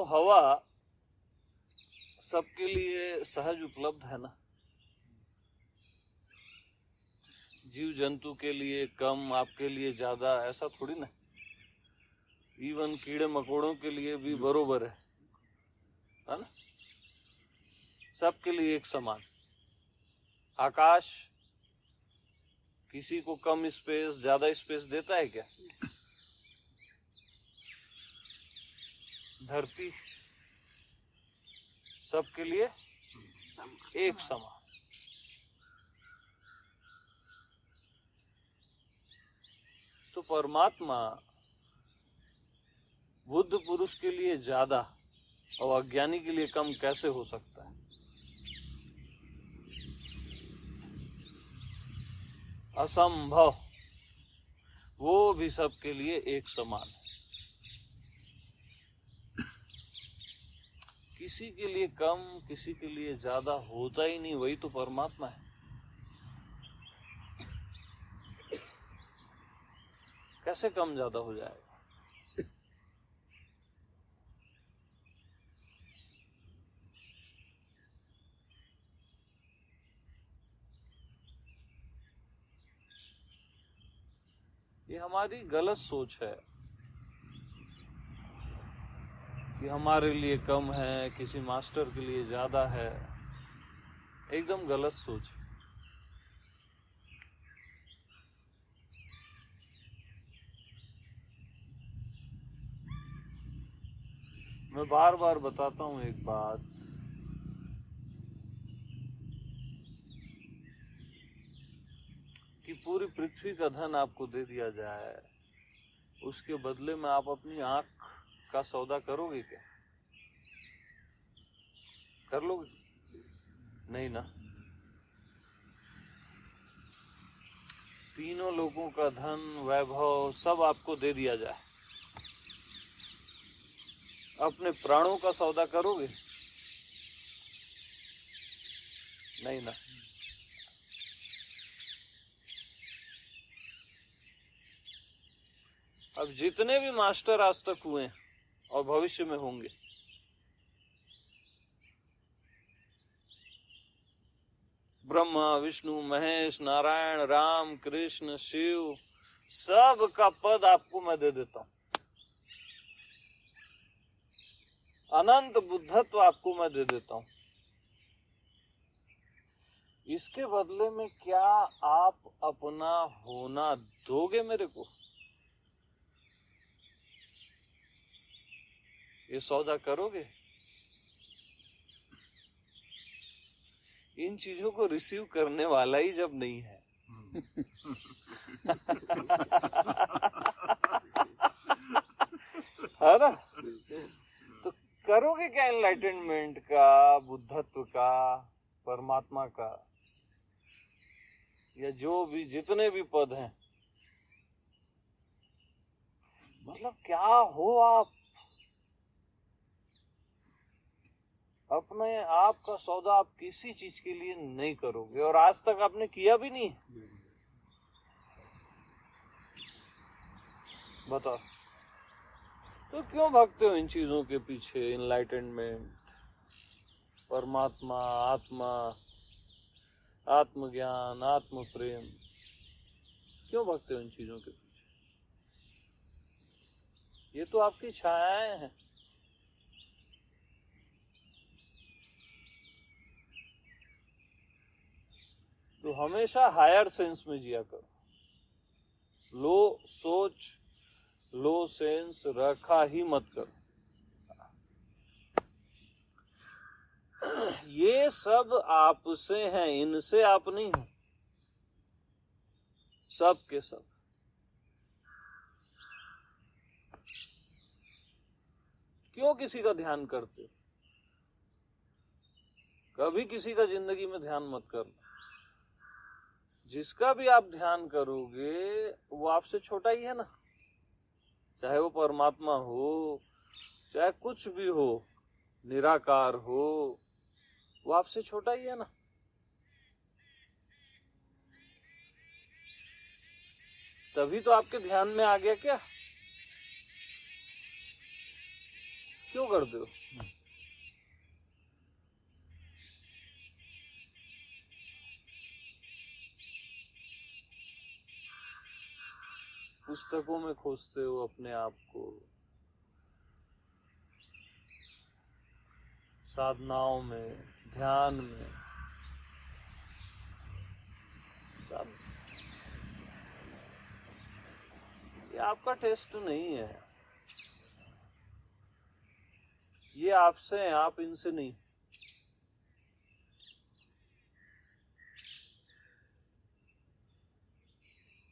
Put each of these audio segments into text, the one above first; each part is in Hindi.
हवा सबके लिए सहज उपलब्ध है ना। जीव जंतु के लिए कम, आपके लिए ज्यादा, ऐसा थोड़ी ना। इवन कीड़े मकोड़ों के लिए भी बरोबर है ना। सबके लिए एक समान। आकाश किसी को कम स्पेस, ज्यादा स्पेस देता है क्या? धरती सबके लिए एक समान। तो परमात्मा बुद्ध पुरुष के लिए ज्यादा और अज्ञानी के लिए कम कैसे हो सकता है? असंभव। वो भी सबके लिए एक समान है। किसी के लिए कम, किसी के लिए ज्यादा होता ही नहीं। वही तो परमात्मा है। कैसे कम ज्यादा हो जाएगा? ये हमारी गलत सोच है कि हमारे लिए कम है, किसी मास्टर के लिए ज्यादा है। एकदम गलत सोच है। मैं बार बार बताता हूं एक बात, कि पूरी पृथ्वी का धन आपको दे दिया जाए, उसके बदले में आप अपनी आंख का सौदा करोगे क्या? कर लोगे? नहीं ना। तीनों लोगों का धन, वैभव सब आपको दे दिया जाए, अपने प्राणों का सौदा करोगे? नहीं ना। अब जितने भी मास्टर आज तक हुए और भविष्य में होंगे, ब्रह्मा, विष्णु, महेश, नारायण, राम, कृष्ण, शिव, सब का पद आपको मैं दे देता हूं। अनंत बुद्धत्व आपको मैं दे देता हूं। इसके बदले में क्या आप अपना होना दोगे मेरे को? ये सौदा करोगे? इन चीजों को रिसीव करने वाला ही जब नहीं है है ना, तो करोगे क्या एनलाइटनमेंट का, बुद्धत्व का, परमात्मा का, या जो भी जितने भी पद हैं? मतलब क्या हो आप? अपने आप का सौदा आप किसी चीज के लिए नहीं करोगे, और आज तक आपने किया भी नहीं। बताओ, तो क्यों भागते हो इन चीजों के पीछे? इनलाइटनमेंट, परमात्मा, आत्मा, आत्मज्ञान, आत्म प्रेम, क्यों भागते हो इन चीजों के पीछे? ये तो आपकी छायाएं हैं। तो हमेशा हायर सेंस में जिया करो। लो सोच, लो सेंस रखा ही मत करो। ये सब आपसे हैं, इनसे आप नहीं हो। सब के सब। क्यों किसी का ध्यान करते हो? कभी किसी का जिंदगी में ध्यान मत करना। जिसका भी आप ध्यान करोगे वो आपसे छोटा ही है ना। चाहे वो परमात्मा हो, चाहे कुछ भी हो, निराकार हो, वो आपसे छोटा ही है ना। तभी तो आपके ध्यान में आ गया क्या? क्यों करते हो? पुस्तकों में खोजते हो अपने आप को, साधनाओं में, ध्यान में, सब। ये आपका टेस्ट नहीं है, ये आपसे हैं, आप इनसे नहीं।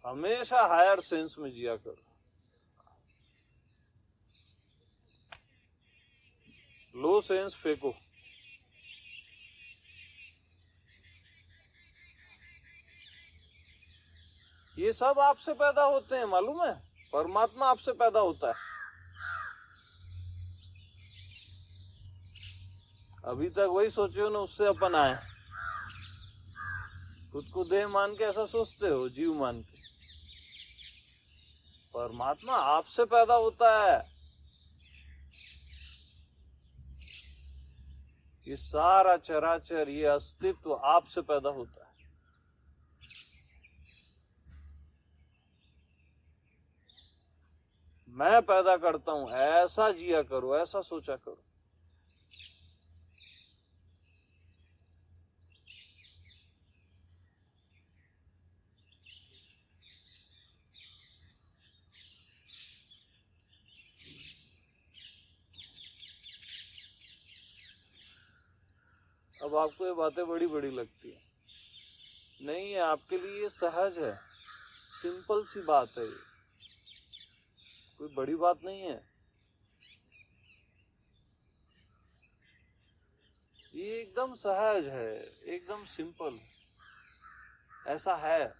हमेशा हायर सेंस में जिया करो। लो सेंस फेंको। ये सब आपसे पैदा होते हैं, मालूम है? परमात्मा आपसे पैदा होता है। अभी तक वही सोचे हो ना, उससे अपन आए। खुद को देह मान के ऐसा सोचते हो, जीव मान के। परमात्मा आपसे पैदा होता है। ये सारा चराचर, ये अस्तित्व आपसे पैदा होता है। मैं पैदा करता हूं, ऐसा जिया करो, ऐसा सोचा करो। अब आपको ये बातें बड़ी बड़ी लगती है, नहीं है आपके लिए, ये सहज है, सिंपल सी बात है, कोई बड़ी बात नहीं है। ये एकदम सहज है, एकदम सिंपल, ऐसा है।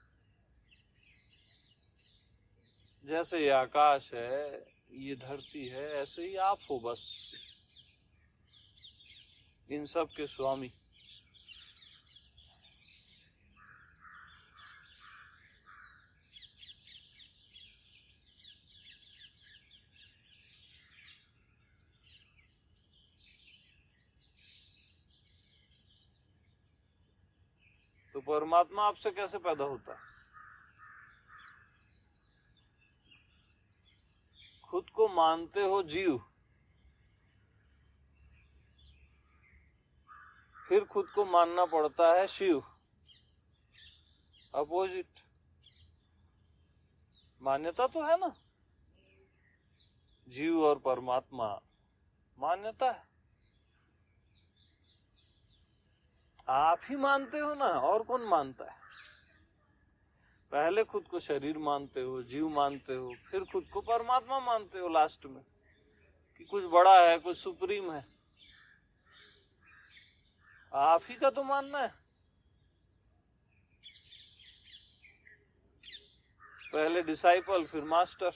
जैसे ये आकाश है, ये धरती है, ऐसे ही आप हो, बस इन सब के स्वामी। तो परमात्मा आपसे कैसे पैदा होता है? खुद को मानते हो जीव, फिर खुद को मानना पड़ता है शिव। अपोजिट मान्यता तो है ना, जीव और परमात्मा मान्यता है। आप ही मानते हो ना, और कौन मानता है? पहले खुद को शरीर मानते हो, जीव मानते हो, फिर खुद को परमात्मा मानते हो लास्ट में, कि कुछ बड़ा है, कुछ सुप्रीम है। आप ही का तो मानना है। पहले डिसाइपल, फिर मास्टर।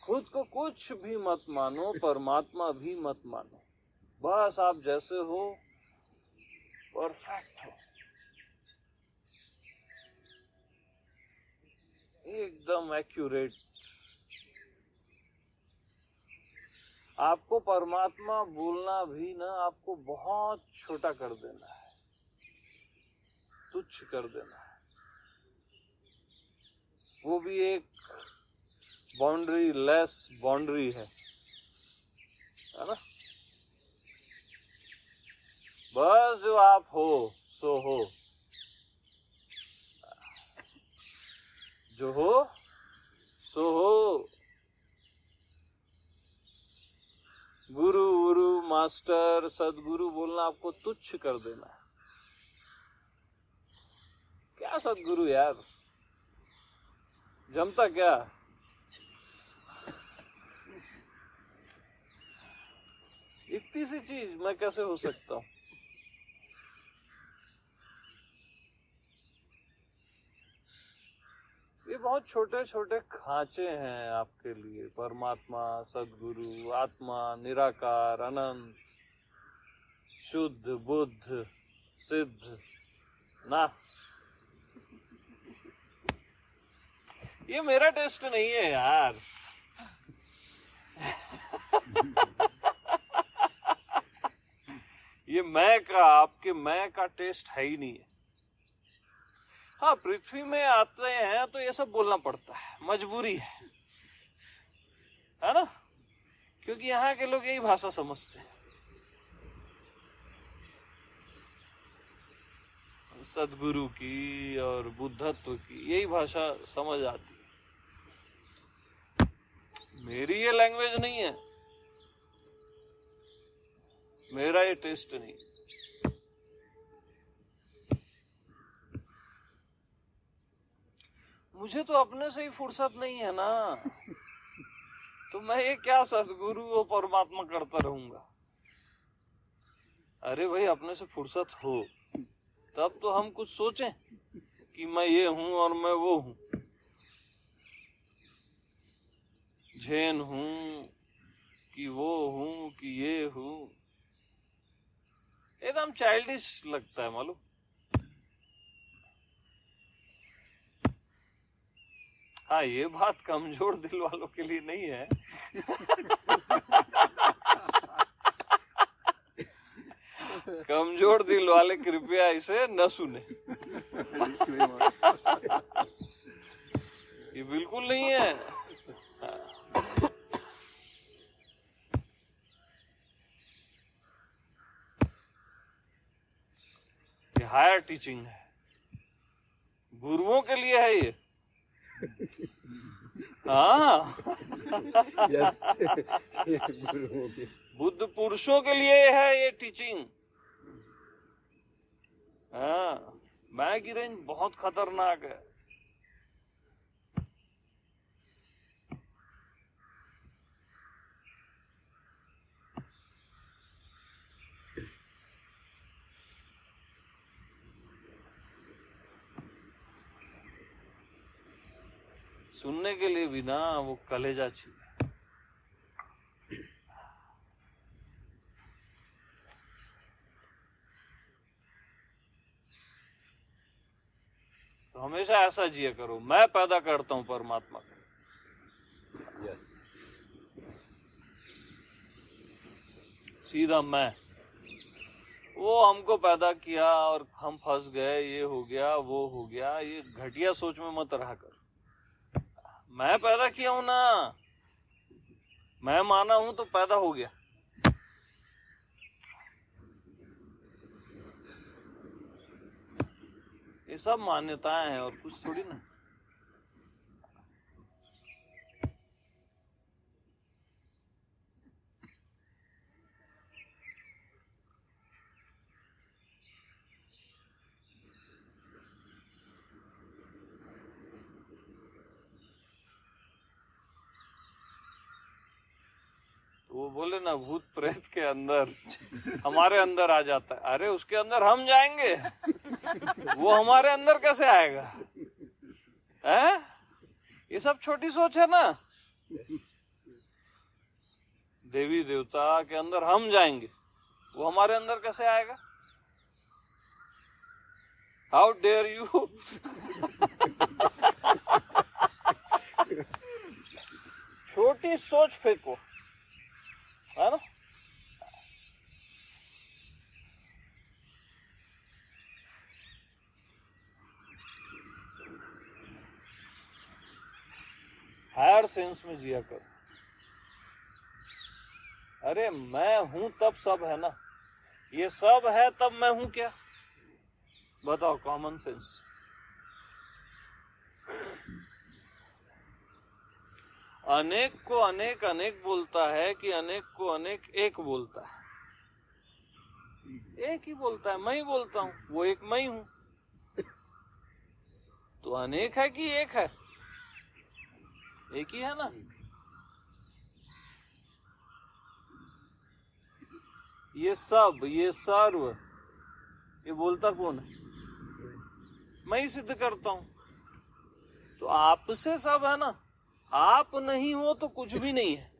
खुद को कुछ भी मत मानो, परमात्मा भी मत मानो, बस आप जैसे हो परफेक्ट हो, एकदम एक्यूरेट। आपको परमात्मा बोलना भी ना, आपको बहुत छोटा कर देना है, तुच्छ कर देना है। वो भी एक बाउंड्री लेस बाउंड्री है ना? बस जो आप हो सो हो, जो हो सो हो। गुरु गुरु मास्टर सदगुरु बोलना आपको तुच्छ कर देना है। क्या सदगुरु यार, जमता क्या? इतनी सी चीज मैं कैसे हो सकता हूं? ये बहुत छोटे छोटे खांचे हैं आपके लिए। परमात्मा, सदगुरु, आत्मा, निराकार, अनंत, शुद्ध, बुद्ध, सिद्ध ना। ये मेरा टेस्ट नहीं है यार। ये मैं का, आपके मैं का टेस्ट है ही नहीं है। हाँ, पृथ्वी में आते हैं तो ये सब बोलना पड़ता है, मजबूरी है ना, क्योंकि यहाँ के लोग यही भाषा समझते हैं। सदगुरु की और बुद्धत्व की यही भाषा समझ आती है। मेरी ये लैंग्वेज नहीं है, मेरा ये टेस्ट नहीं। मुझे तो अपने से ही फुर्सत नहीं है ना, तो मैं ये क्या सदगुरु और परमात्मा करता रहूंगा। अरे भाई, अपने से फुर्सत हो तब तो हम कुछ सोचें कि मैं ये हूं और मैं वो हूं, जैन हूं कि वो हूं कि ये हूं। एकदम चाइल्डिश लगता है मालूम। हाँ, ये बात कमजोर दिल वालों के लिए नहीं है। कमजोर दिल वाले कृपया इसे न सुने। ये बिल्कुल नहीं है। ये हायर टीचिंग है, गुरुओं के लिए है ये। हाँ। बुद्ध पुरुषों के लिए है ये टीचिंग। हाँ, मैं की रेंज बहुत खतरनाक है। सुनने के लिए भी ना वो कलेजा चाहिए। तो हमेशा ऐसा जिया करो, मैं पैदा करता हूं परमात्मा को। यस, सीधा मैं, वो हमको पैदा किया और हम फंस गए, ये हो गया वो हो गया। ये घटिया सोच में मत रहा कर। मैं पैदा किया हूं ना, मैं माना हूं तो पैदा हो गया। ये सब मान्यताएं हैं और कुछ थोड़ी ना। वो बोले ना, भूत प्रेत के अंदर हमारे अंदर आ जाता है। अरे उसके अंदर हम जाएंगे, वो हमारे अंदर कैसे आएगा? हैं? ये सब छोटी सोच है ना। देवी देवता के अंदर हम जाएंगे, वो हमारे अंदर कैसे आएगा? How dare you. छोटी सोच फेंको, है ना। हायर सेंस में जिया करो। अरे मैं हूं तब सब है ना, ये सब है तब मैं हूं क्या? बताओ, कॉमन सेंस। अनेक को अनेक अनेक बोलता है कि अनेक को अनेक एक बोलता है? एक ही बोलता है, मैं ही बोलता हूं, वो एक मैं ही हूं। तो अनेक है कि एक है? एक ही है ना। ये सब, ये सर्व, ये बोलता कौन है? मैं ही सिद्ध करता हूं। तो आपसे सब है ना, आप नहीं हो तो कुछ भी नहीं है।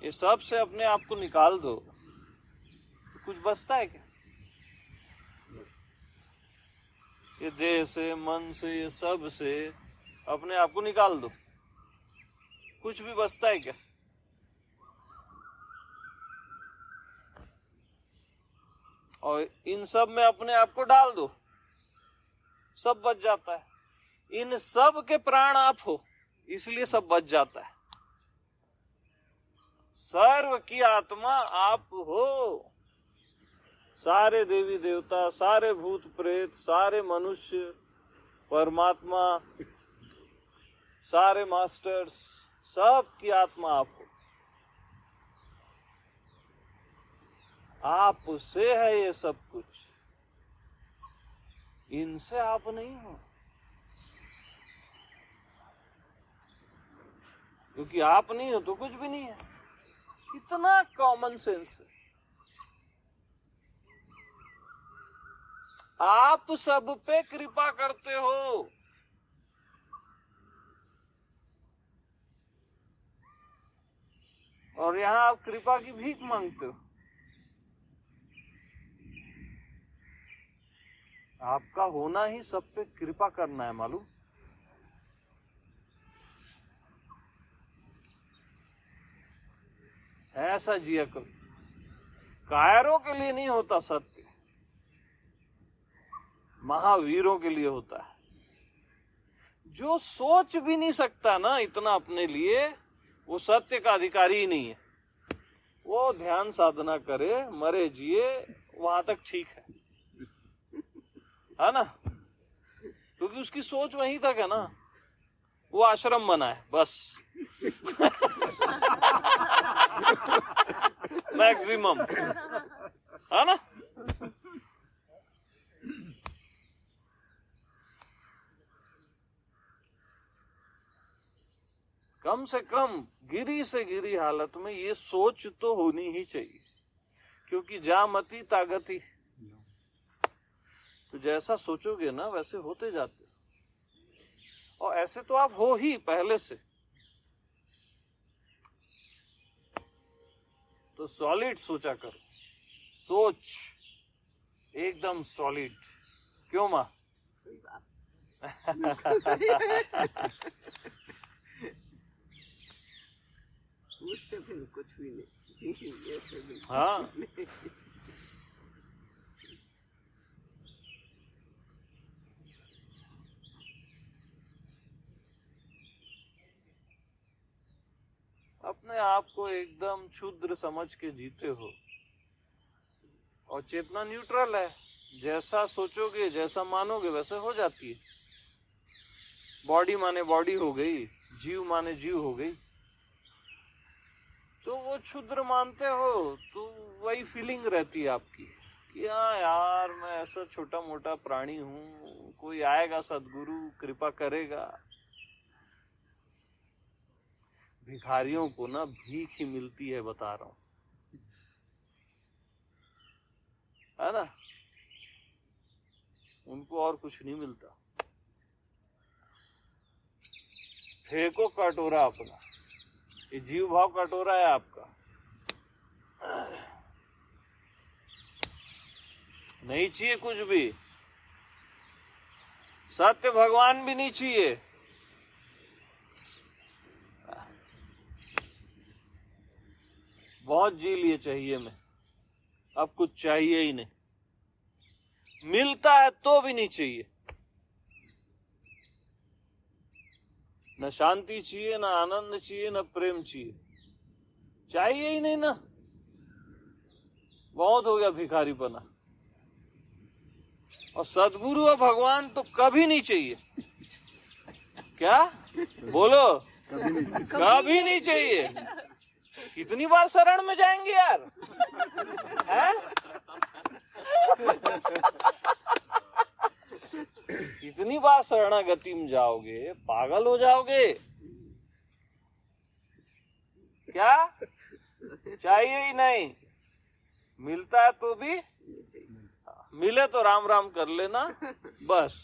ये सब से अपने आप को निकाल दो तो कुछ बचता है क्या? ये देह से, मन से, ये सब से अपने आप को निकाल दो, कुछ भी बचता है क्या? और इन सब में अपने आप को डाल दो, सब बच जाता है। इन सब के प्राण आप हो, इसलिए सब बच जाता है। सर्व की आत्मा आप हो। सारे देवी देवता, सारे भूत प्रेत, सारे मनुष्य, परमात्मा, सारे मास्टर्स, सब की आत्मा आप हो। आप से है ये सब कुछ, इनसे आप नहीं हो। क्योंकि आप नहीं हो तो कुछ भी नहीं है। इतना कॉमन सेंस है। आप सब पे कृपा करते हो। और यहां आप कृपा की भीख मांगते हो। आपका होना ही सब पे कृपा करना है, मालूम? ऐसा जिया करो। कायरों के लिए नहीं होता सत्य, महावीरों के लिए होता है। जो सोच भी नहीं सकता ना इतना अपने लिए, वो सत्य का अधिकारी ही नहीं है। वो ध्यान साधना करे, मरे जिए, वहां तक ठीक है ना? क्योंकि उसकी सोच वहीं तक है ना। वो आश्रम बना है बस। मैक्सिमम, है ना? कम से कम गिरी से गिरी हालत में ये सोच तो होनी ही चाहिए। क्योंकि जा मति तागति, तो जैसा सोचोगे ना वैसे होते जाते। और ऐसे तो आप हो ही पहले से। तो सॉलिड सोचा करो। सोच एकदम सॉलिड। क्यों माँ? मुझसे फिर कुछ भी नहीं। हाँ, अपने आप को एकदम क्षुद्र समझ के जीते हो। और चेतना न्यूट्रल है, जैसा सोचोगे जैसा मानोगे वैसे हो जाती है। बॉडी माने बॉडी हो गई, जीव माने जीव हो गई। तो वो क्षुद्र मानते हो तो वही फीलिंग रहती है आपकी कि हाँ यार, मैं ऐसा छोटा मोटा प्राणी हूँ, कोई आएगा सदगुरु कृपा करेगा। भिखारियों को ना भीख ही मिलती है, बता रहा हूं, है ना? उनको और कुछ नहीं मिलता। फेंको कटोरा अपना, ये जीव भाव कटोरा है आपका। नहीं चाहिए कुछ भी, सत्य भगवान भी नहीं चाहिए। बहुत जी लिए चाहिए मैं, अब कुछ चाहिए ही नहीं। मिलता है तो भी नहीं चाहिए। न शांति चाहिए, न आनंद चाहिए, न प्रेम चाहिए। चाहिए ही नहीं ना। बहुत हो गया भिखारी बना। और सदगुरु और भगवान तो कभी नहीं चाहिए। क्या बोलो? कभी नहीं चाहिए। कितनी बार शरण में जाएंगे यार, हैं? कितनी बार शरणागति में जाओगे? पागल हो जाओगे क्या? चाहिए ही नहीं। मिलता है तो भी, मिले तो राम राम कर लेना बस,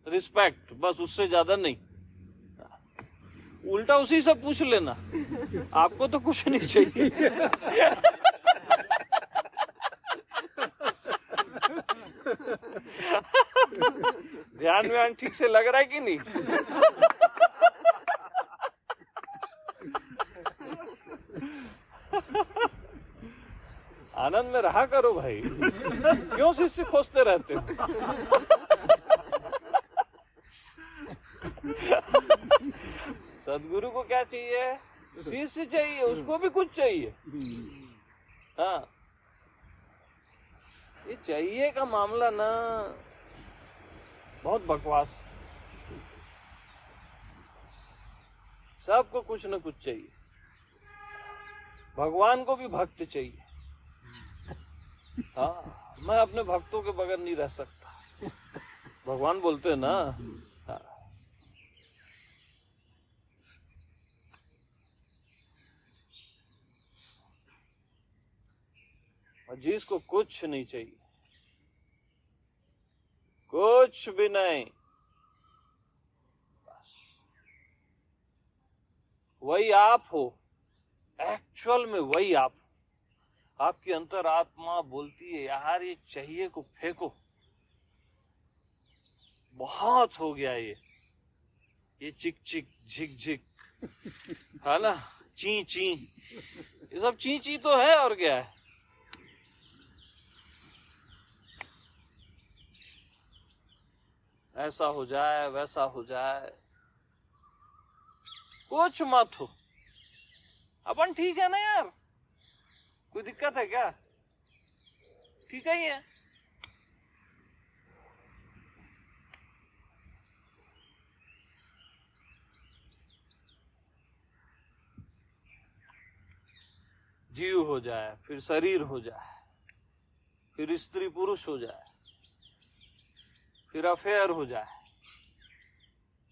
रिस्पेक्ट बस, उससे ज्यादा नहीं। उल्टा उसी से पूछ लेना, आपको तो कुछ नहीं चाहिए। ध्यान व्यान ठीक से लग रहा है कि नहीं? आनंद में रहा करो भाई, क्यों शिष्य खोजते रहते हो? सदगुरु को क्या चाहिए? शिष्य चाहिए, उसको भी कुछ चाहिए। हाँ, ये चाहिए का मामला ना बहुत बकवास। सबको कुछ न कुछ चाहिए। भगवान को भी भक्त चाहिए। हाँ, मैं अपने भक्तों के बगैर नहीं रह सकता, भगवान बोलते हैं ना। हाँ। और जिसको कुछ नहीं चाहिए, कुछ भी नहीं, वही आप हो, एक्चुअल में वही आप हो। आपकी अंतरात्मा बोलती है यार ये चाहिए को फेंको, बहुत हो गया ये चिक चिक झिक झिक, है ना, ची ची, ये सब ची ची तो है और क्या है। ऐसा हो जाए वैसा हो जाए, कुछ मत हो, अपन ठीक है ना यार, कोई दिक्कत है क्या? ठीक ही है। जीव हो जाए, फिर शरीर हो जाए, फिर स्त्री पुरुष हो जाए, फिर अफेयर हो जाए,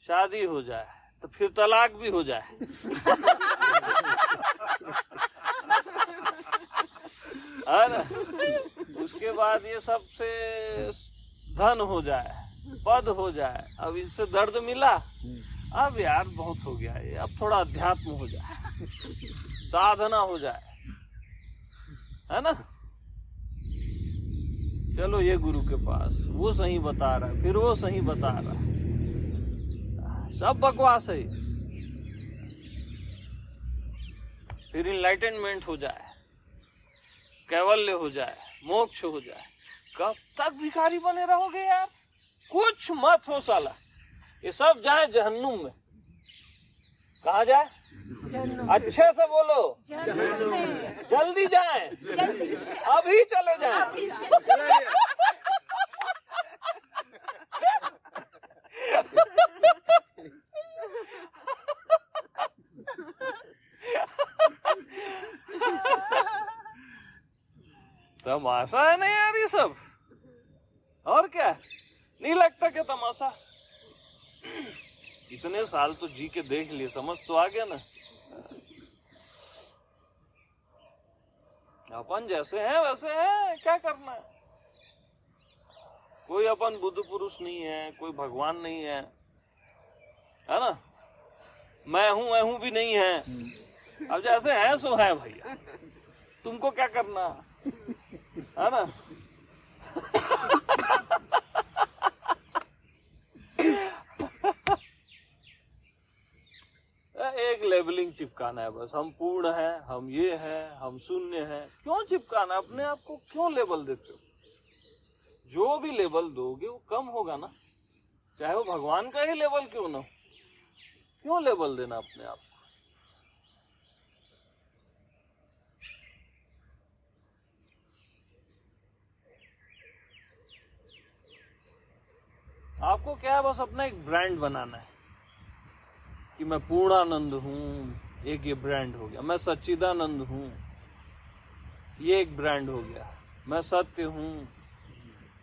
शादी हो जाए, तो फिर तलाक भी हो जाए। है ना? उसके बाद ये सबसे धन हो जाए, पद हो जाए, अब इससे दर्द मिला, अब यार बहुत हो गया ये, अब थोड़ा अध्यात्म हो जाए, साधना हो जाए, है ना? चलो ये गुरु के पास, वो सही बता रहा है, फिर वो सही बता रहा है, सब बकवास है। फिर इनलाइटनमेंट हो जाए, कैवल्य हो जाए, मोक्ष हो जाए, कब तक भिखारी बने रहोगे यार? कुछ मत हो साला, ये सब जाए जहन्नुम में। कहाँ जाए? अच्छे से बोलो, जल्दी जाए, अभी चले जाए। तमाशा है ना यार ये सब, और क्या? नहीं लगता क्या तमाशा? इतने साल तो जी के देख लिए, समझ तो आ गया ना। अपन जैसे हैं वैसे हैं, क्या करना है? कोई अपन बुद्ध पुरुष नहीं है, कोई भगवान नहीं है, है ना? मैं हूं भी नहीं है। अब जैसे हैं सो हैं भैया, तुमको क्या करना है ना? एक लेबलिंग चिपकाना है बस, हम पूर्ण हैं, हम ये हैं, हम शून्य हैं। क्यों चिपकाना? अपने आप को क्यों लेबल देते हो? जो भी लेबल दोगे वो कम होगा ना, चाहे वो भगवान का ही लेबल क्यों ना हो। क्यों लेबल देना अपने आप को? आपको क्या है, बस अपना एक ब्रांड बनाना है कि मैं पूर्णानंद हूं, एक ये ब्रांड हो गया। मैं सच्चिदानंद हूं, ये एक ब्रांड हो गया। मैं सत्य हूं,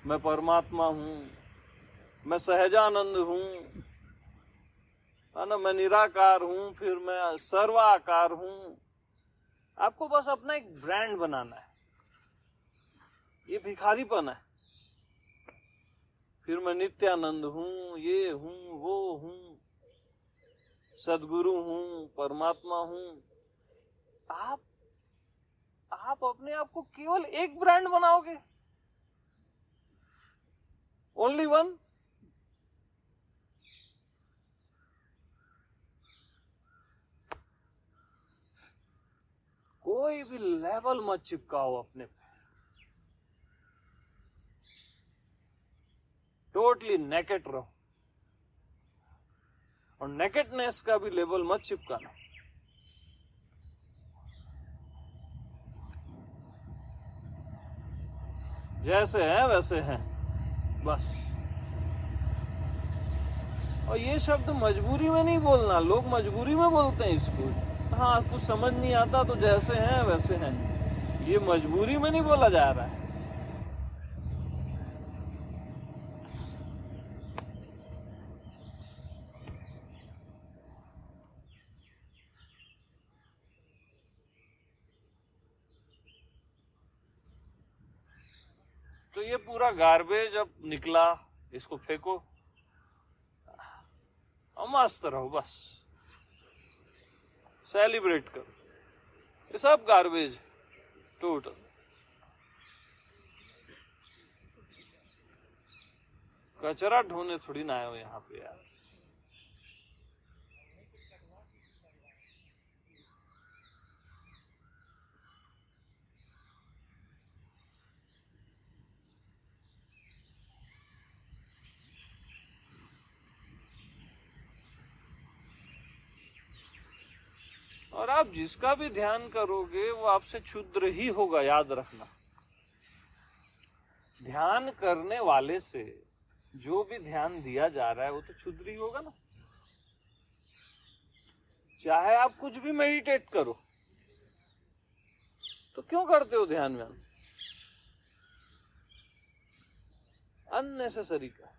मैं परमात्मा हूं, मैं सहजानंद हूं, है ना, मैं निराकार हूं, फिर मैं सर्वाकार हूं। आपको बस अपना एक ब्रांड बनाना है, ये भिखारीपन है। फिर मैं नित्यानंद हूं, ये हूं, वो हूं, सदगुरु हूं, परमात्मा हूं। आप अपने आप को केवल एक ब्रांड बनाओगे, ओनली वन। कोई भी लेवल मत चिपकाओ अपने पे, टोटली नेकेड रहो, और नेकेडनेस का भी लेवल मत चिपकाना। जैसे हैं वैसे हैं बस। और ये शब्द मजबूरी में नहीं बोलना, लोग मजबूरी में बोलते हैं इसको। हाँ, कुछ समझ नहीं आता तो जैसे हैं वैसे हैं, ये मजबूरी में नहीं बोला जा रहा है। तो ये पूरा गार्बेज अब निकला, इसको फेंको और मस्त रहो, बस सेलिब्रेट करो। ये सब गार्बेज टोटल। कचरा ढोने थोड़ी ना आए हो यहाँ पे यार। और आप जिसका भी ध्यान करोगे वो आपसे क्षुद्र ही होगा, याद रखना। ध्यान करने वाले से जो भी ध्यान दिया जा रहा है वो तो क्षुद्र ही होगा ना। चाहे आप कुछ भी मेडिटेट करो, तो क्यों करते हो ध्यान में? अननेसेसरी का।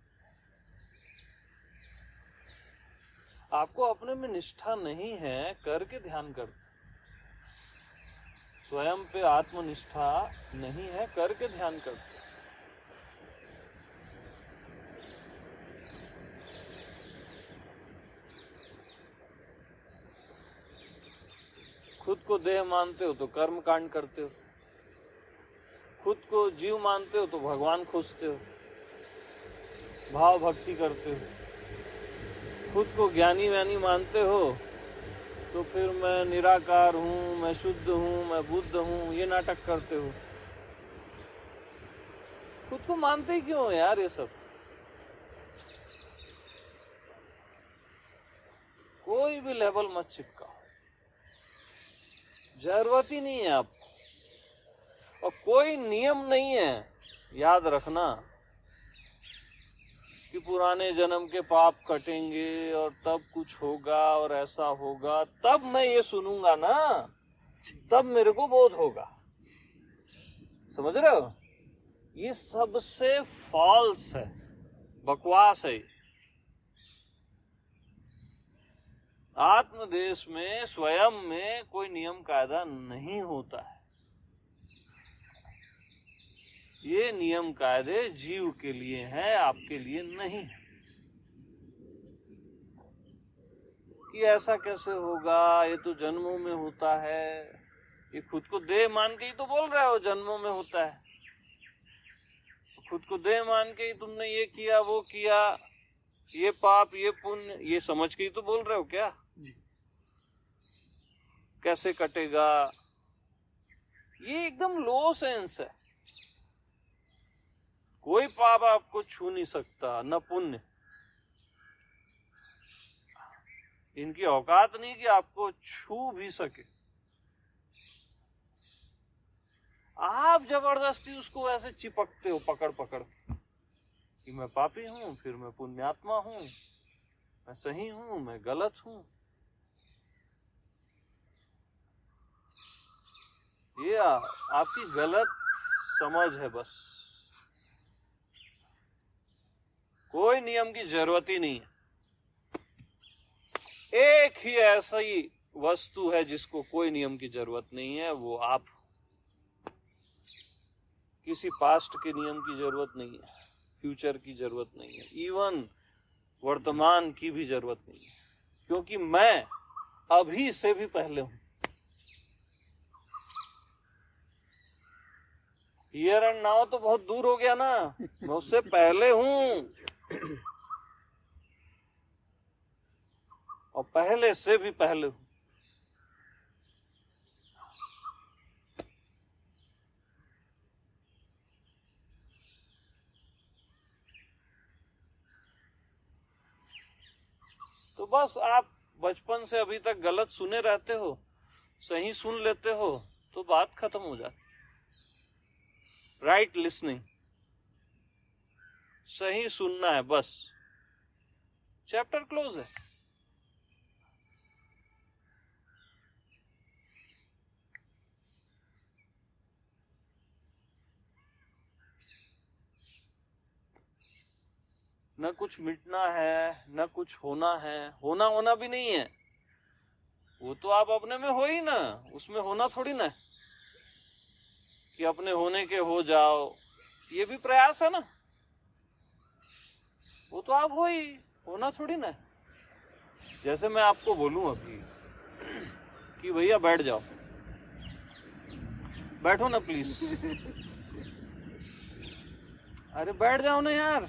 आपको अपने में निष्ठा नहीं है, करके ध्यान करते। स्वयं पे आत्मनिष्ठा नहीं है, करके ध्यान करते। खुद को देह मानते हो तो कर्म कांड करते हो, खुद को जीव मानते हो तो भगवान खोजते हो, भाव भक्ति करते हो। खुद को ज्ञानी व्यानी मानते हो तो फिर मैं निराकार हूं, मैं शुद्ध हूं, मैं बुद्ध हूं, ये नाटक करते हो। खुद को मानते ही क्यों हो यार ये सब? कोई भी लेवल मत चिपकाओ, जरूरत ही नहीं है आपको। और कोई नियम नहीं है, याद रखना, कि पुराने जन्म के पाप कटेंगे और तब कुछ होगा और ऐसा होगा, तब मैं ये सुनूंगा ना, तब मेरे को बोध होगा। समझ रहे हो? ये सबसे फॉल्स है, बकवास है। आत्मदेश में स्वयं में कोई नियम कायदा नहीं होता है। ये नियम कायदे जीव के लिए हैं, आपके लिए नहीं है। कि ऐसा कैसे होगा, ये तो जन्मों में होता है। ये खुद को देह मान के ही तो बोल रहे हो जन्मों में होता है। खुद को देह मान के ही तुमने ये किया वो किया, ये पाप ये पुण्य, ये समझ के ही तो बोल रहे हो क्या? कैसे कटेगा? ये एकदम लो सेंस है। कोई पाप आपको छू नहीं सकता, न पुण्य। इनकी औकात नहीं कि आपको छू भी सके। आप जबरदस्ती उसको ऐसे चिपकते हो पकड़ पकड़ कि मैं पापी हूं, फिर मैं पुण्यात्मा हूं, मैं सही हूं, मैं गलत हूं। ये आपकी गलत समझ है बस। कोई नियम की जरूरत ही नहीं है। एक ही ऐसी वस्तु है जिसको कोई नियम की जरूरत नहीं है, वो आप। किसी पास्ट के नियम की जरूरत नहीं है, फ्यूचर की जरूरत नहीं है, इवन वर्तमान की भी जरूरत नहीं है, क्योंकि मैं अभी से भी पहले हूं। हियर एंड नाउ तो बहुत दूर हो गया ना, मैं उससे पहले हूं और पहले से भी पहले हूं। बस आप बचपन से अभी तक गलत सुने रहते हो, सही सुन लेते हो तो बात खत्म हो जाती। राइट लिसनिंग, सही सुनना है, बस चैप्टर क्लोज है। न कुछ मिटना है, न कुछ होना है, होना भी नहीं है। वो तो आप अपने में हो ही ना, उसमें होना थोड़ी ना कि अपने होने के हो जाओ, ये भी प्रयास है ना। वो तो आप हो ही, होना थोड़ी ना। जैसे मैं आपको बोलूं अभी कि भैया बैठ जाओ, बैठो ना प्लीज। अरे बैठ जाओ ना यार।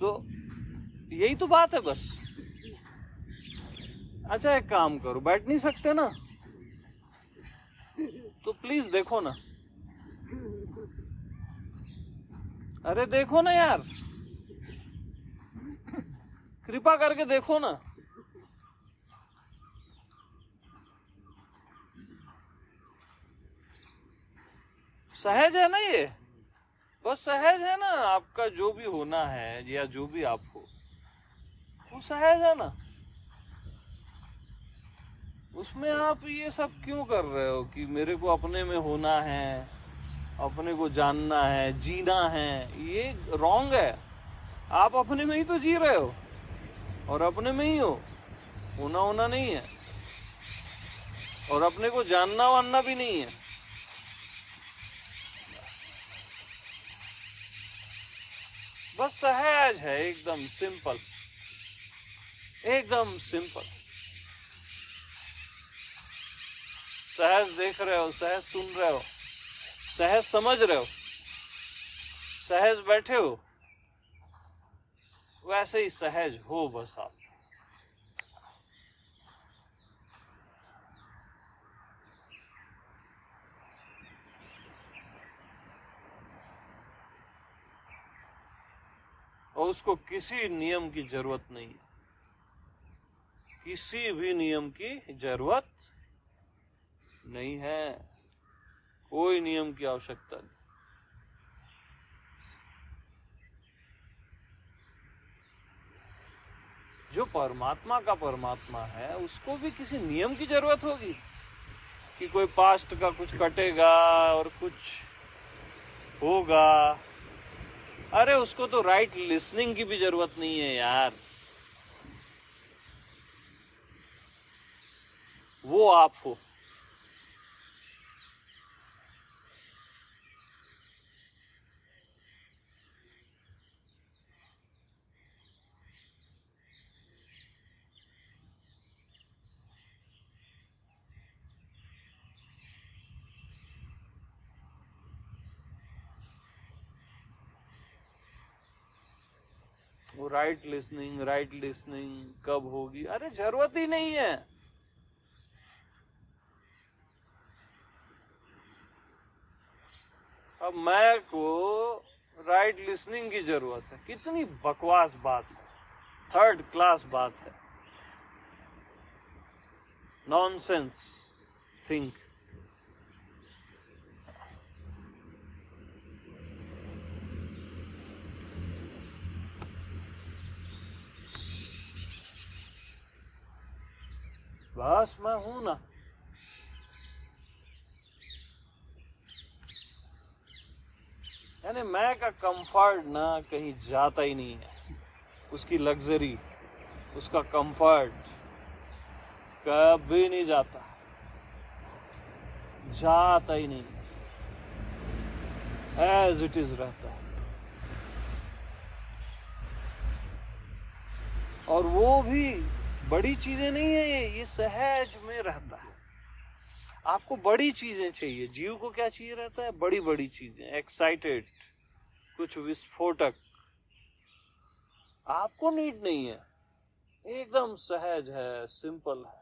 तो यही तो बात है बस। अच्छा एक काम करो, बैठ नहीं सकते ना तो प्लीज देखो ना। अरे देखो ना यार, कृपा करके देखो ना। सहज है ना ये, बस सहज है ना। आपका जो भी होना है या जो भी आप हो वो सहज है ना। उसमें आप ये सब क्यों कर रहे हो कि मेरे को अपने में होना है, अपने को जानना है, जीना है? ये रॉन्ग है। आप अपने में ही तो जी रहे हो और अपने में ही हो, होना नहीं है। और अपने को जानना वानना भी नहीं है। बस सहज है, एकदम सिंपल, एकदम सिंपल। सहज देख रहे हो, सहज सुन रहे हो, सहज समझ रहे हो, सहज बैठे हो, वैसे ही सहज हो बस आप। और उसको किसी नियम की जरूरत नहीं है, किसी भी नियम की जरूरत नहीं है, कोई नियम की आवश्यकता नहीं। जो परमात्मा का परमात्मा है उसको भी किसी नियम की जरूरत होगी कि कोई पास्ट का कुछ कटेगा और कुछ होगा? अरे उसको तो राइट लिसनिंग की भी जरूरत नहीं है यार। वो आप हो। वो राइट लिसनिंग कब होगी? अरे जरूरत ही नहीं है। अब मैं को राइट लिसनिंग की जरूरत है? कितनी बकवास बात है, थर्ड क्लास बात है, नॉनसेंस थिंक। बस मैं हूं ना। यानी मैं का कंफर्ट ना कहीं जाता ही नहीं है। उसकी लग्जरी, उसका कंफर्ट कभी नहीं जाता, जाता ही नहीं, एज इट इज रहता है। और वो भी बड़ी चीजें नहीं है, ये सहज में रहता है। आपको बड़ी चीजें चाहिए, जीव को क्या चाहिए रहता है? बड़ी बड़ी चीजें, एक्साइटेड, कुछ विस्फोटक। आपको नीड नहीं है, एकदम सहज है, सिंपल है।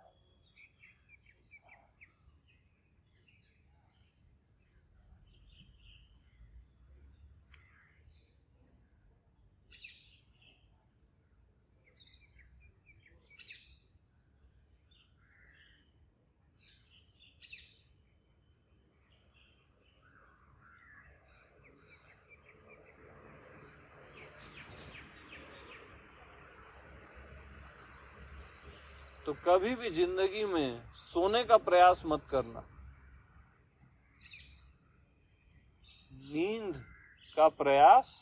तो कभी भी जिंदगी में सोने का प्रयास मत करना। नींद का प्रयास,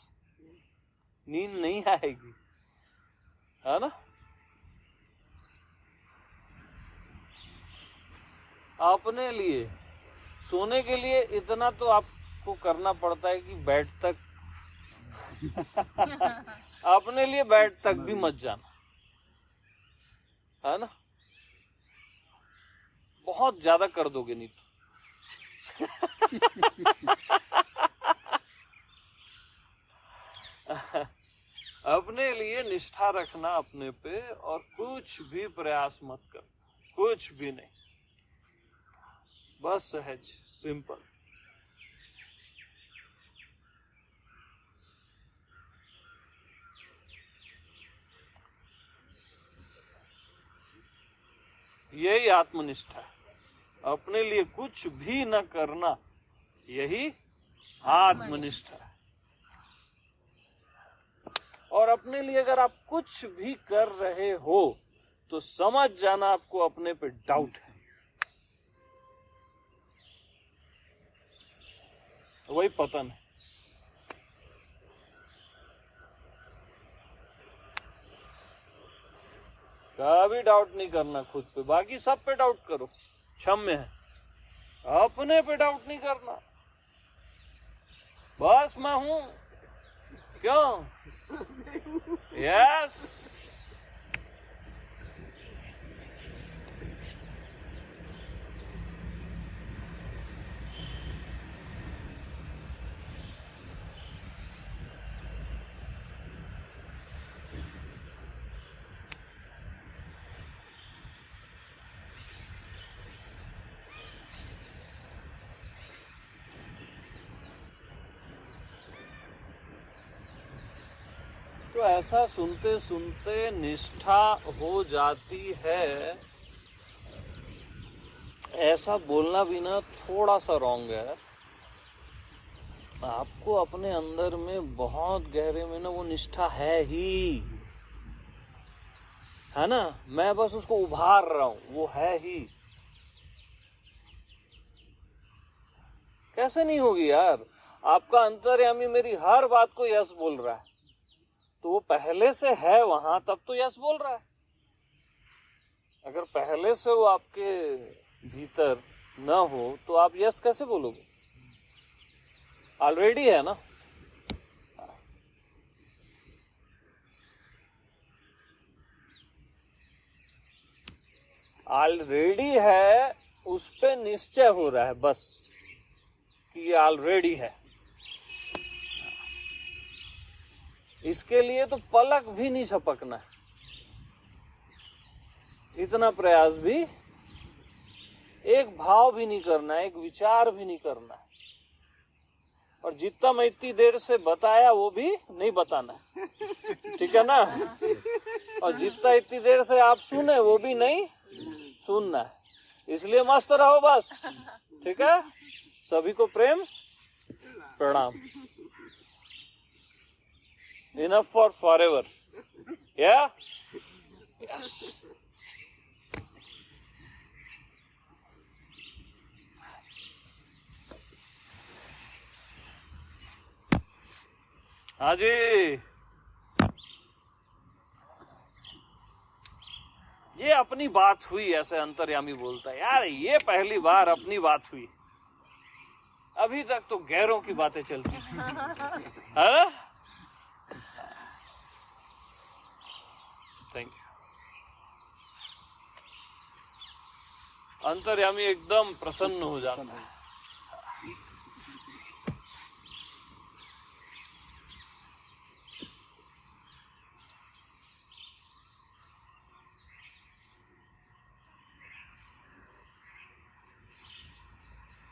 नींद नहीं आएगी, है ना। अपने लिए सोने के लिए इतना तो आपको करना पड़ता है कि बेड तक अपने लिए बेड तक भी मत जाना, है ना। बहुत ज्यादा कर दोगे नहीं तो अपने लिए निष्ठा रखना अपने पे, और कुछ भी प्रयास मत कर, कुछ भी नहीं, बस सहज सिंपल। यही आत्मनिष्ठा है, अपने लिए कुछ भी न करना, यही आत्मनिष्ठा है। और अपने लिए अगर आप कुछ भी कर रहे हो तो समझ जाना आपको अपने पे डाउट है, वही पतन है। कभी डाउट नहीं करना खुद पे, बाकी सब पे डाउट करो, क्षम्य है। अपने पे डाउट नहीं करना, बस मैं हूं, क्यों? यस। तो ऐसा सुनते सुनते निष्ठा हो जाती है। ऐसा बोलना भी ना थोड़ा सा रॉन्ग है। आपको अपने अंदर में बहुत गहरे में ना वो निष्ठा है ही, है ना। मैं बस उसको उभार रहा हूं, वो है ही। कैसे नहीं होगी यार? आपका अंतर्यामी मेरी हर बात को यस बोल रहा है, तो वो पहले से है वहां, तब तो यस बोल रहा है। अगर पहले से वो आपके भीतर न हो तो आप यस कैसे बोलोगे? ऑलरेडी है ना। ऑलरेडी है, उस पे निश्चय हो रहा है बस कि ये ऑलरेडी है। इसके लिए तो पलक भी नहीं झपकना है, इतना प्रयास भी, एक भाव भी नहीं करना है, एक विचार भी नहीं करना है। और जितना मैं इतनी देर से बताया वो भी नहीं बताना है, ठीक है ना। और जितना इतनी देर से आप सुने वो भी नहीं सुनना है। इसलिए मस्त रहो बस, ठीक है। सभी को प्रेम प्रणाम। Enough for forever. Yeah? Yes. हाँ जी। ये अपनी बात हुई, ऐसे अंतर्यामी बोलता है। यार ये पहली बार अपनी बात हुई, अभी तक तो गैरों की बातें चलती थी, है ना। Thank you. अंतर्यामी एकदम प्रसन्न हो जाता है।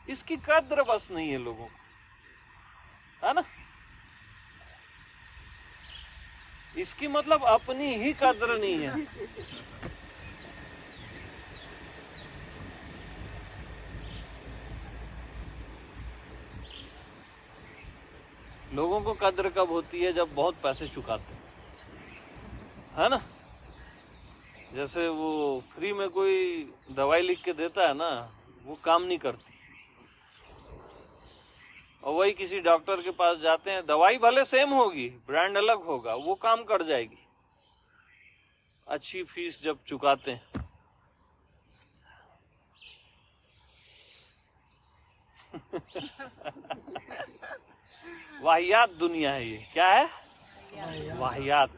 इसकी कद्र बस नहीं है लोगों को, है ना। इसकी मतलब अपनी ही कद्र नहीं है। लोगों को कद्र कब होती है? जब बहुत पैसे चुकाते हैं, है ना। जैसे वो फ्री में कोई दवाई लिख के देता है ना, वो काम नहीं करती। और वही किसी डॉक्टर के पास जाते हैं, दवाई भले सेम होगी, ब्रांड अलग होगा, वो काम कर जाएगी अच्छी फीस जब चुकाते हैं। वाहियात दुनिया है ये। क्या है? वाहियात।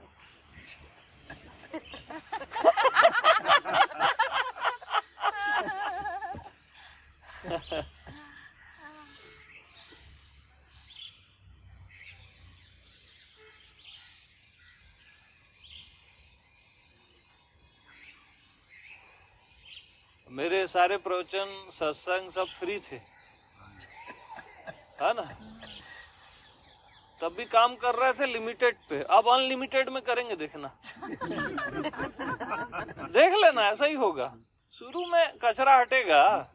मेरे सारे प्रवचन सत्संग सब फ्री थे, है ना? तब भी काम कर रहे थे लिमिटेड पे, अब अनलिमिटेड में करेंगे, देखना। देख लेना, ऐसा ही होगा। शुरू में कचरा हटेगा,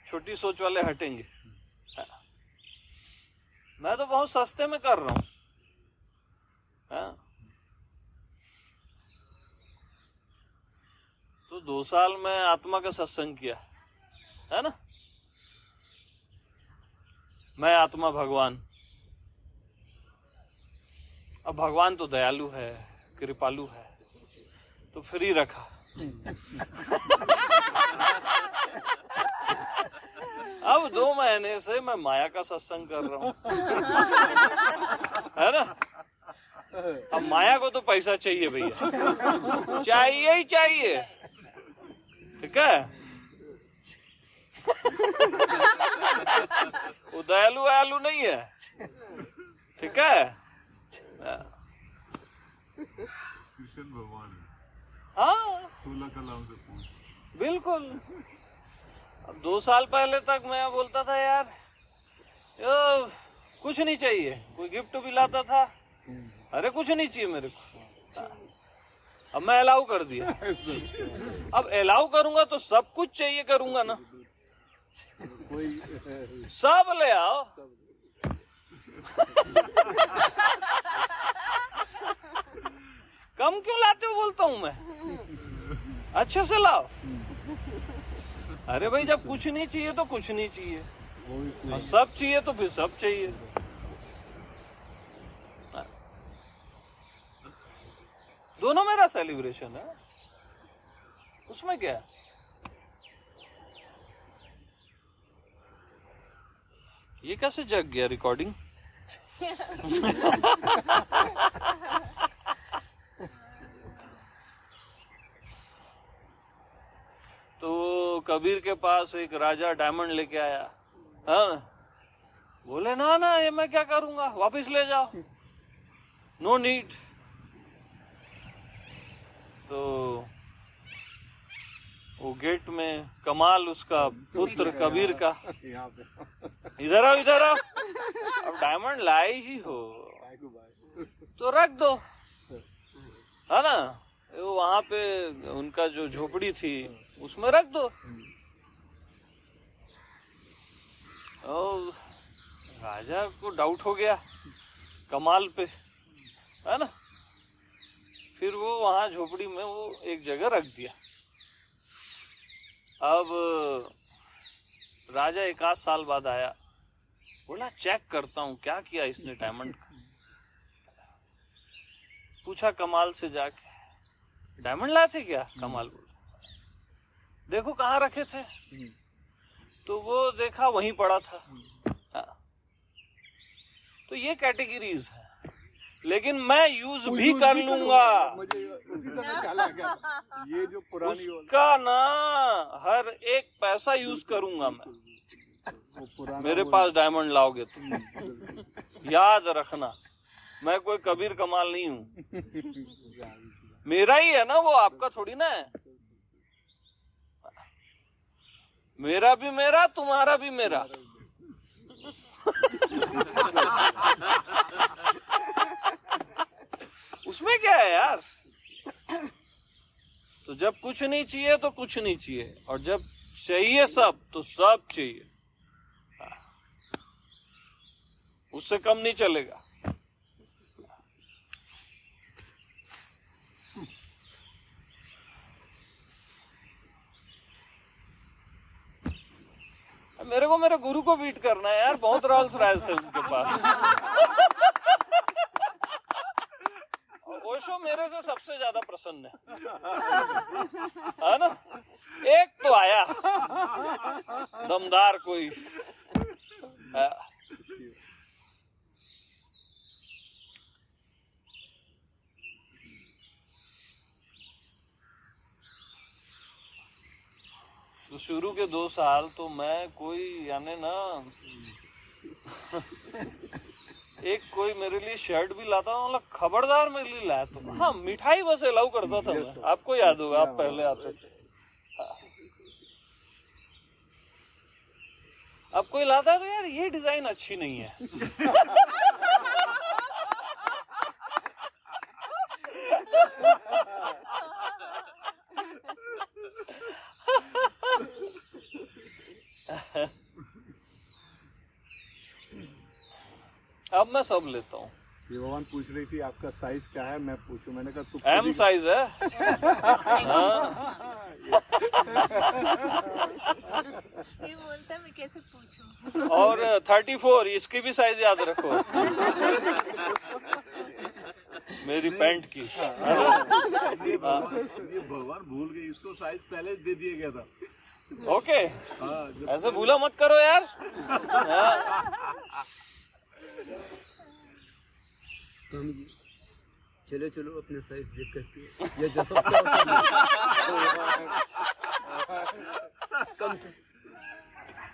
छोटी सोच वाले हटेंगे। मैं तो बहुत सस्ते में कर रहा हूं। तो 2 साल में आत्मा का सत्संग किया, है ना? मैं आत्मा भगवान। अब भगवान तो दयालु है, कृपालु है, तो फ्री रखा। अब 2 महीने से मैं माया का सत्संग कर रहा हूं, है ना? अब माया को तो पैसा चाहिए भैया, चाहिए ही चाहिए, ठीक है? वो दयालु आयालु नहीं है, ठीक है? कृष्ण भगवान है। हाँ 16 कलाओं से पूछ। बिल्कुल। अब 2 साल पहले तक मैं बोलता था यार कुछ नहीं चाहिए, कोई गिफ्ट भी लाता था, अरे कुछ नहीं चाहिए मेरे को। अब मैं अलाउ कर दिया। अब अलाउ करूंगा तो सब कुछ चाहिए करूंगा ना, सब ले आओ। कम क्यों लाते हो बोलता हूं मैं, अच्छे से लाओ। अरे भाई जब कुछ नहीं चाहिए तो कुछ नहीं चाहिए, और सब चाहिए तो फिर सब चाहिए। दोनों मेरा सेलिब्रेशन है, उसमें क्या है? ये कैसे जग गया रिकॉर्डिंग? तो कबीर के पास एक राजा डायमंड लेके आया, हाँ? बोले ना ना ये मैं क्या करूंगा, वापस ले जाओ, नो नीड। तो वो गेट में कमाल उसका पुत्र कबीर का, इधर आओ इधर आओ, अब डायमंड लाए ही हो तो रख दो, है ना? वो वहां पे उनका जो झोपड़ी थी उसमें रख दो। और राजा को डाउट हो गया कमाल पे, है ना? फिर वो वहां झोपड़ी में वो एक जगह रख दिया। अब राजा 1 आध साल बाद आया, बोला चेक करता हूँ क्या किया इसने डायमंड का। पूछा कमाल से जाके, डायमंड लाए थे क्या? कमाल बोला देखो कहाँ रखे थे। तो वो देखा वहीं पड़ा था। हाँ। तो ये कैटेगरीज है, लेकिन मैं यूज भी कर लूंगा। मुझे उसी समय ख्याल आ गया, ये जो पुरानी उसका ना हर एक पैसा यूज करूंगा मैं। मेरे पास डायमंड लाओगे तो याद रखना, मैं कोई कबीर कमाल नहीं हूँ, मेरा ही है ना वो, आपका थोड़ी ना है। मेरा भी मेरा, तुम्हारा भी मेरा। उसमें क्या है यार? तो जब कुछ नहीं चाहिए तो कुछ नहीं चाहिए, और जब चाहिए सब तो सब चाहिए, उससे कम नहीं चलेगा। मेरे गुरु को बीट करना है यार, बहुत रॉल्स रॉयस है उनके पास। ओशो मेरे से सबसे ज्यादा प्रसन्न है ना। एक तो आया दमदार कोई है। तो शुरू के 2 साल तो मैं कोई यानी ना एक कोई मेरे लिए शर्ट भी लाता था, मतलब खबरदार मेरे लिए लाया। तो हाँ, मिठाई बस अलाउ करता था मैं, आपको याद होगा, आप पहले आते थे। हाँ। अब कोई लाता है तो यार ये डिजाइन अच्छी नहीं है। अब मैं सब लेता हूँ। ये भगवान पूछ रही थी आपका साइज क्या है, मैं पूछूं, मैंने कहा तू एम साइज है। हाँ। ये बोलता है मैं कैसे पूछूं। और 34 इसकी भी साइज याद रखो, मेरी पैंट की। ये भगवान भूल गए, इसको साइज पहले दे दिया गया था। ओके, हाँ, ऐसे भूला मत करो यार। हाँ। स्वामी जी चलो चलो अपने साइज देख करके ये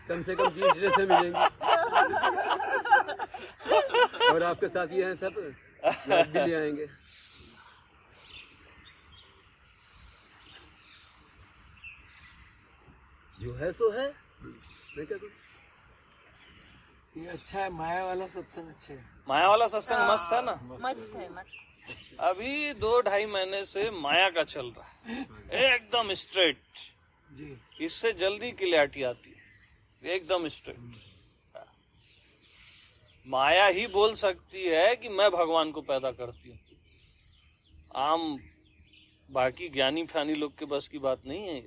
कम से कम 20 ड्रेसें मिलेंगी। और आपके साथ ये हैं सब, आप भी ले आएंगे। जो है सो है, मैं क्या करूं। ये अच्छा है, माया वाला सत्संग अच्छा है। माया वाला सत्संग मस्त है ना। मस्त है, मस्त। अभी 2-2.5 महीने से माया का चल रहा है, एकदम स्ट्रेट। जी इससे जल्दी क्लियरिटी आती है, एकदम स्ट्रेट। माया ही बोल सकती है कि मैं भगवान को पैदा करती हूँ। आम बाकी ज्ञानी फ्यानी लोग के बस की बात नहीं है।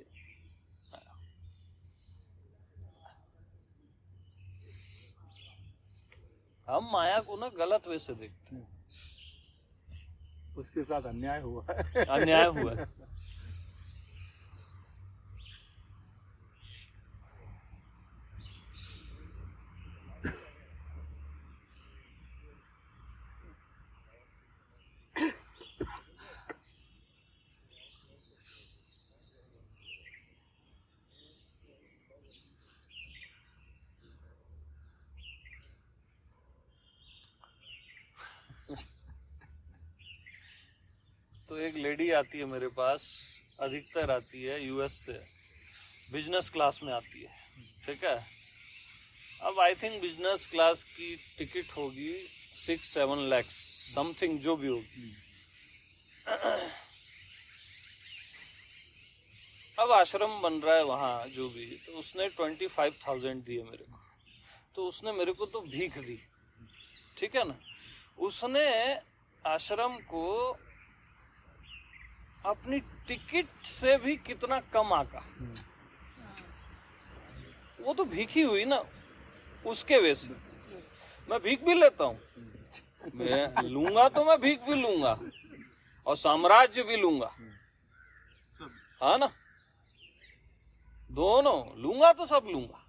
हम माया को ना गलत वे से देखते हैं। उसके साथ अन्याय हुआ है। अन्याय हुआ है। तो एक लेडी आती है मेरे पास, अधिकतर आती है यूएस से, बिजनेस क्लास में आती है, ठीक है। अब आई थिंक बिजनेस क्लास की टिकट होगी 6-7 लाख समथिंग, जो भी होगी। अब आश्रम बन रहा है वहां जो भी, तो उसने 25,000 दिए मेरे को। तो उसने मेरे को तो भीख दी, ठीक है ना। उसने आश्रम को अपनी टिकट से भी कितना कम आका, वो तो भीख ही हुई ना उसके वैसे। मैं भीख भी लेता हूँ, मैं लूंगा तो मैं भीख भी लूंगा और साम्राज्य भी लूंगा, हाँ ना, दोनों लूंगा तो सब लूंगा।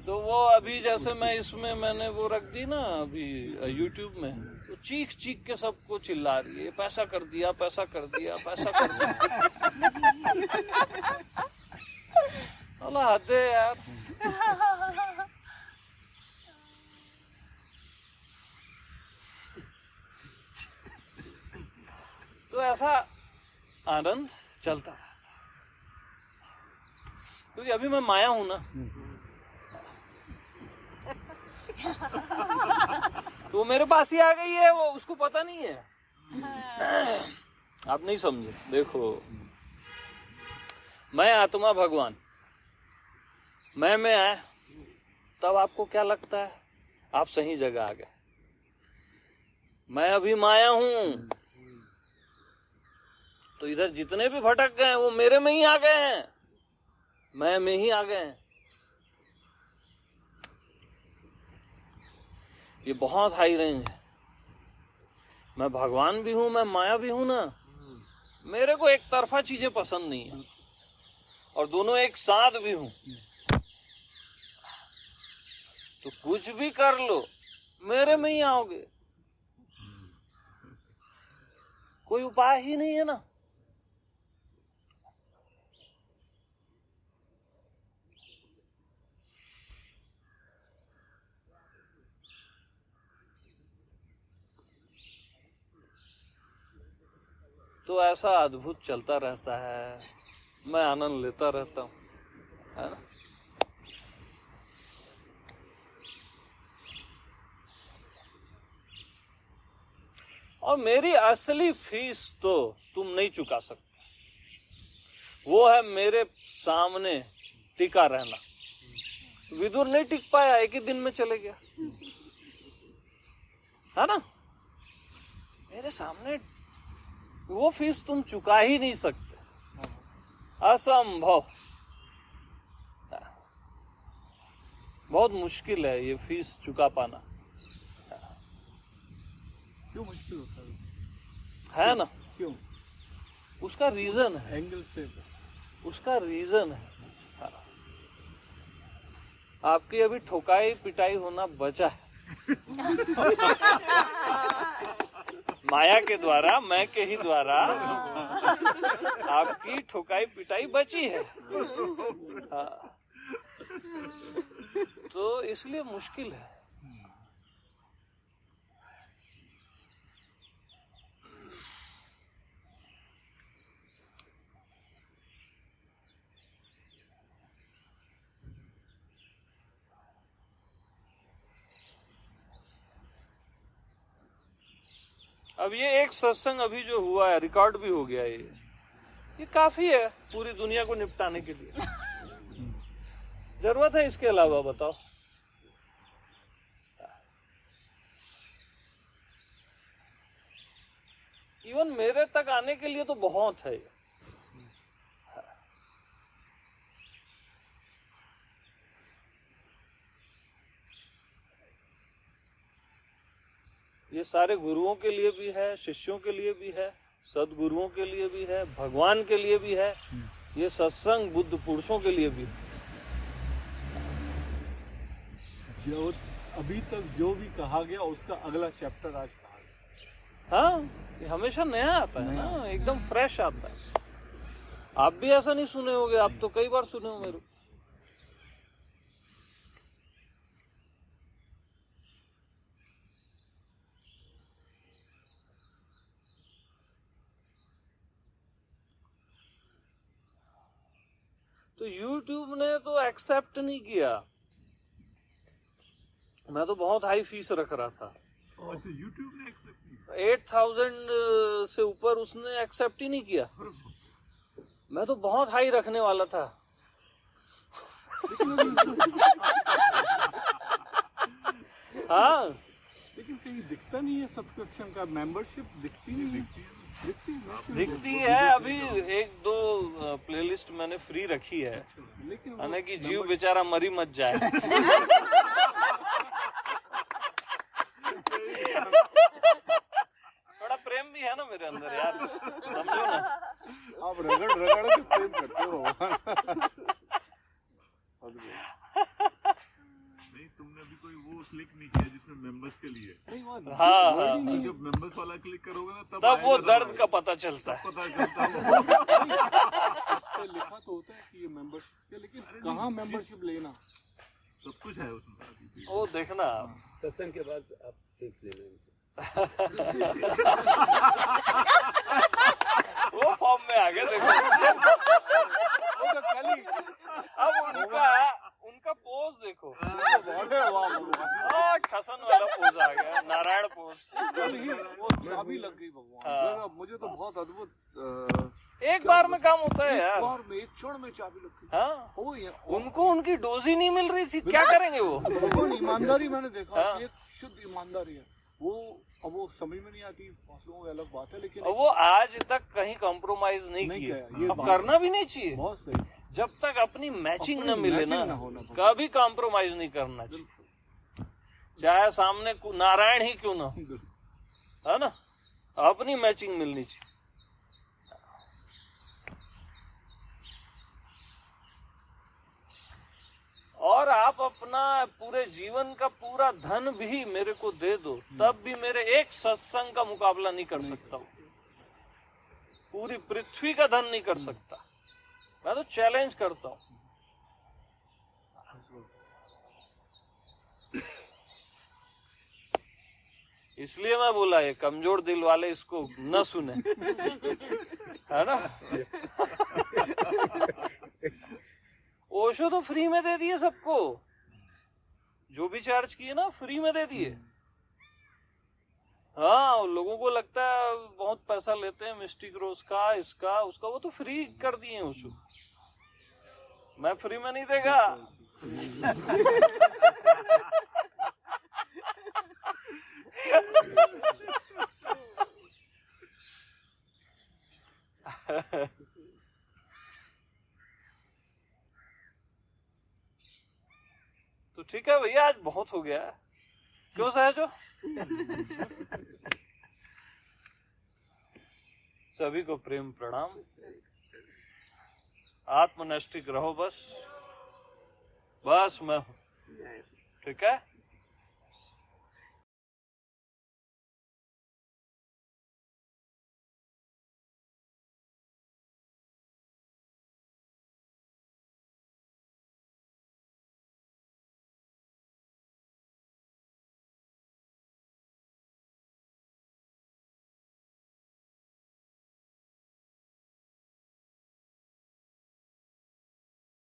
तो वो अभी जैसे मैं इसमें मैंने वो रख दी ना अभी YouTube में, तो चीख चीख के सबको चिल्ला रही है, पैसा कर दिया, पैसा कर दिया, पैसा कर दिया। अल्लाह हद है यार। तो ऐसा आनंद चलता रहता, क्योंकि अभी मैं माया हूं ना। तो वो मेरे पास ही आ गई है, वो उसको पता नहीं है। आप नहीं समझे। देखो, मैं आत्मा भगवान, मैं में आए तब आपको क्या लगता है आप सही जगह आ गए। मैं अभी माया हूं, तो इधर जितने भी भटक गए वो मेरे में ही आ गए हैं। मैं में ही आ गए हैं। ये बहुत हाई रेंज है। मैं भगवान भी हूं, मैं माया भी हूं ना। मेरे को एक तरफा चीजें पसंद नहीं है, और दोनों एक साथ भी हूं। तो कुछ भी कर लो, मेरे में ही आओगे। कोई उपाय ही नहीं है ना। तो ऐसा अद्भुत चलता रहता है, मैं आनंद लेता रहता हूं, है ना। और मेरी असली फीस तो तुम नहीं चुका सकते। वो है मेरे सामने टिका रहना। विदुर नहीं टिक पाया, एक ही दिन में चले गया, है ना। मेरे सामने वो फीस तुम चुका ही नहीं सकते, असंभव। बहुत मुश्किल है ये फीस चुका पाना, क्यों मुश्किल होता है ना। क्यों? उसका रीजन है, एंगल से उसका रीजन है। आपकी अभी ठोकाई पिटाई होना बचा है माया के द्वारा, मैं के ही द्वारा आपकी ठोकाई पिटाई बची है। हाँ। तो इसलिए मुश्किल है। अब ये एक सत्संग अभी जो हुआ है, रिकॉर्ड भी हो गया, ये काफी है पूरी दुनिया को निपटाने के लिए। जरूरत है इसके अलावा? बताओ। इवन मेरे तक आने के लिए तो बहुत है। ये सारे गुरुओं के लिए भी है, शिष्यों के लिए भी है, सदगुरुओं के लिए भी है, भगवान के लिए भी है। ये सत्संग बुद्ध पुरुषों के लिए भी है। जो अभी तक जो भी कहा गया उसका अगला चैप्टर आज कहा गया। हाँ, ये हमेशा नया आता है ना, एकदम फ्रेश आता है। आप भी ऐसा नहीं सुने होगे, आप तो कई बार सुने हो मेरे। तो YouTube ने तो एक्सेप्ट नहीं किया। मैं तो बहुत हाई फीस रख रहा था। अच्छा, यूट्यूब ने एक्सेप्ट किया? 8000 से ऊपर उसने एक्सेप्ट ही नहीं किया। मैं तो बहुत हाई रखने वाला था। हाँ, लेकिन कहीं दिखता नहीं है सब्सक्रिप्शन का, मेंबरशिप दिखती नहीं है। दिखती है। अभी 1-2 प्लेलिस्ट मैंने फ्री रखी है, लेकिन यानी कि जीव बेचारा मरी मत जाए। थोड़ा प्रेम भी है ना मेरे अंदर यार, समझो ना। आप रगड़ रगड़ के प्रेम करते हो। नहीं, तुमने अभी कोई वो क्लिक नहीं किया जिसमें मेंबर्स के लिए। हाँ हाँ, जब मेंबर्स वाला क्लिक करोगे ना, तब वो दर्द का पता चलता है। पता चलता है। इस पे लिखा तो होता है कि ये मेंबरशिप है, लेकिन कहाँ मेंबरशिप लेना? सब कुछ है उसमें। वो देखना आप। सत्संग के बाद आप सीख लेना इनसे। वो फॉर्म में आ गए, देखो। वो तो कल ही अब उनका पोज देखो। वाह, ठसन वाला पोज आ गया, नारायण पोज। कल ही वो चाबी लग गई भगवान। हाँ। लगा, मुझे तो बहुत अद्भुत। एक बार में काम होता है यार। एक बार में, एक क्षण में चाबी लग गई। हाँ, हो या उनको उनकी डोज ही नहीं मिल रही थी, क्या करेंगे वो? भगवान ईमानदारी मैंने देखा, हाँ। एक शुद्ध ईमानदारी है वो। अब वो समझ में नहीं आती, लोगों की अलग बात है, लेकिन और वो आज तक कहीं कॉम्प्रोमाइज नहीं नहीं किया। किया, ये अब बात करना भी नहीं चाहिए। बहुत सही। जब तक अपनी मैचिंग न मिले matching ना ना होना पड़े। कभी कॉम्प्रोमाइज नहीं करना चाहिए, चाहे सामने नारायण ही क्यों ना हो, है ना, अपनी मैचिंग मिलनी चाहिए। और आप अपना पूरे जीवन का पूरा धन भी मेरे को दे दो, तब भी मेरे एक सत्संग का मुकाबला नहीं कर सकता हूं, पूरी पृथ्वी का धन नहीं कर सकता। मैं तो चैलेंज करता हूं। इसलिए मैं बोला ये कमजोर दिल वाले इसको न सुने, है ना। ओशो तो फ्री में दे दिए सबको, जो भी चार्ज किए ना फ्री में दे दिए। हाँ, लोगों को लगता है बहुत पैसा लेते हैं मिस्टिक रोज का, इसका उसका, वो तो फ्री कर दिए हैं ओशो। मैं फ्री में नहीं देगा। तो ठीक है भैया, आज बहुत हो गया। क्यों सहजो? सभी को प्रेम प्रणाम। आत्मनैष्ठिक रहो, बस मैं हूं। ठीक है।